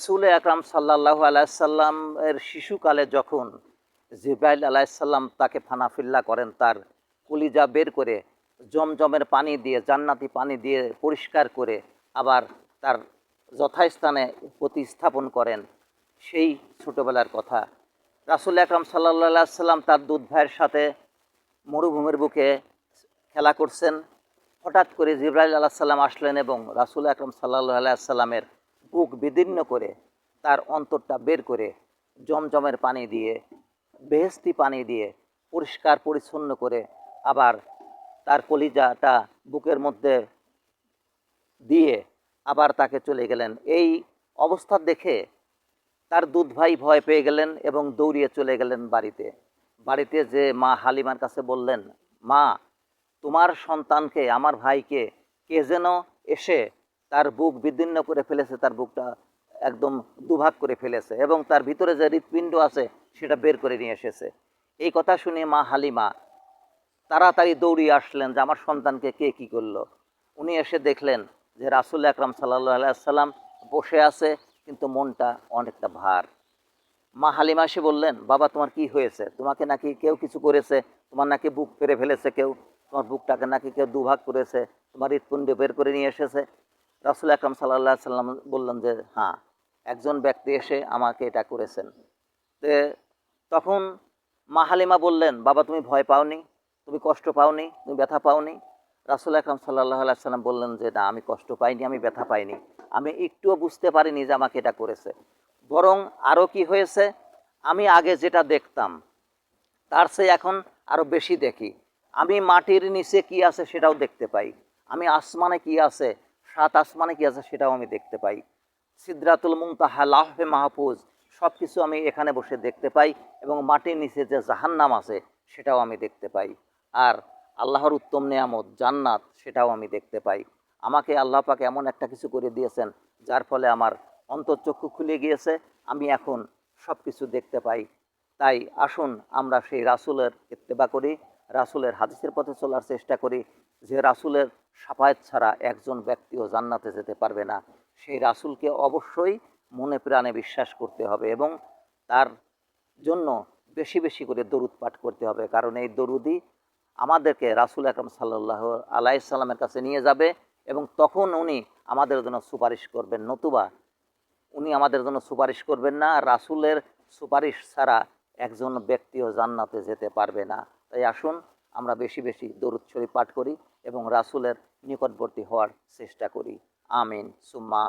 রাসূল আকরাম সাল্লাল্লাহু আলাইহি সাল্লাম এর শিশুকালে যখন জিবরাইল আলাইহিস সালাম তাকে ফানাফিল্লা করেন, তার কলিজা বের করে জমজমের পানি দিয়ে, জান্নাতি পানি দিয়ে পরিষ্কার করে আবার তার যথাস্থানে প্রতিস্থাপন করেন, সেই ছোটবেলার কথা। রাসূল আকরাম সাল্লাল্লাহু আলাইহি সাল্লাম তার দুধ ভাইয়ের সাথে মরুভূমির বুকে খেলা করছেন। হঠাৎ করে জিবরাইল আলাইহিস সালাম আসলেন এবং রাসূল আকরাম সাল্লাল্লাহু আলাইহি সাল্লামের বুক বিদীর্ণ করে তার অন্তরটা বের করে জমজমের পানি দিয়ে, বেহেশতি পানি দিয়ে পরিষ্কার পরিচ্ছন্ন করে আবার তার কলিজাটা বুকের মধ্যে দিয়ে আবার তাকে চলে গেলেন। এই অবস্থা দেখে তার দুধ ভাই ভয় পেয়ে গেলেন এবং দৌড়িয়ে চলে গেলেন বাড়িতে। বাড়িতে যে মা হালিমার কাছে বললেন, মা, তোমার সন্তানকে, আমার ভাইকে কে যেন এসে তার বুক বিদীর্ণ করে ফেলেছে, তার বুকটা একদম দুভাগ করে ফেলেছে এবং তার ভিতরে যে হৃৎপিণ্ড আছে সেটা বের করে নিয়ে এসেছে। এই কথা শুনে মা হালিমা তাড়াতাড়ি দৌড়িয়ে আসলেন যে আমার সন্তানকে কে কী করলো। উনি এসে দেখলেন যে রাসূল আকরাম সাল্লাল্লাহু আলাইহি সাল্লাম বসে আছে, কিন্তু মনটা অনেকটা ভার। মা হালিমা এসে বললেন, বাবা তোমার কি হয়েছে? তোমাকে নাকি কেউ কিছু করেছে, তোমার নাকি বুক পেরে ফেলেছে কেউ, তোমার বুকটাকে নাকি কেউ দুভাগ করেছে, তোমার হৃৎপিণ্ড বের করে নিয়ে এসেছে। রাসূল আকরাম সাল্লাল্লাহু আলাইহি সাল্লাম বললেন যে হ্যাঁ, একজন ব্যক্তি এসে আমাকে এটা করেছেন। তে তখন মা হালিমা বললেন, বাবা তুমি ভয় পাওনি, তুমি কষ্ট পাওনি, তুমি ব্যথা পাওনি? রাসূল আকরাম সাল্লাল্লাহু আলাইহি সাল্লাম বললেন যে না, আমি কষ্ট পাইনি, আমি ব্যথা পাইনি, আমি একটুও বুঝতে পারিনি যে আমাকে এটা করেছে। বরং আরও কি হয়েছে, আমি আগে যেটা দেখতাম তার চেয়ে এখন আরও বেশি দেখি। আমি মাটির নিচে কি আছে সেটাও দেখতে পাই, আমি আসমানে কি আছে, সাত আসমানে কি আছে সেটাও আমি দেখতে পাই। সিদরাতুল মুনতাহা, লাউহে মাহফুজ, সব কিছু আমি এখানে বসে দেখতে পাই এবং মাটির নিচে যে জাহান্নাম আছে সেটাও আমি দেখতে পাই। আর আল্লাহর উত্তম নেয়ামত জান্নাত, সেটাও আমি দেখতে পাই। আমাকে আল্লাহ পাক এমন একটা কিছু করে দিয়েছেন যার ফলে আমার অন্তর্চক্ষু খুলে গিয়েছে, আমি এখন সব কিছু দেখতে পাই। তাই আসুন আমরা সেই রাসূলের ইত্তেবা করি, রাসূলের হাদিসের পথে চলার চেষ্টা করি। যে রাসূলের শাফায়াত ছাড়া একজন ব্যক্তিও জান্নাতে যেতে পারবে না। সেই রাসূলকে অবশ্যই মনে প্রাণে বিশ্বাস করতে হবে এবং তার জন্য বেশি বেশি করে দরুদ পাঠ করতে হবে, কারণ এই দরুদই আমাদেরকে রাসূল আকরাম সাল্লাল্লাহু আলাইহি সাল্লামের কাছে নিয়ে যাবে এবং তখন উনি আমাদের জন্য সুপারিশ করবেন, নতুবা উনি আমাদের জন্য সুপারিশ করবেন না। রাসূলের সুপারিশ ছাড়া একজন ব্যক্তিও জান্নাতে যেতে পারবে না। তাই আসুন আমরা বেশি বেশি দরুদ শরীফ পাঠ করি এবং রাসূলের নিকটবর্তী হওয়ার চেষ্টা করি। আমিন সুম্মা আমিন।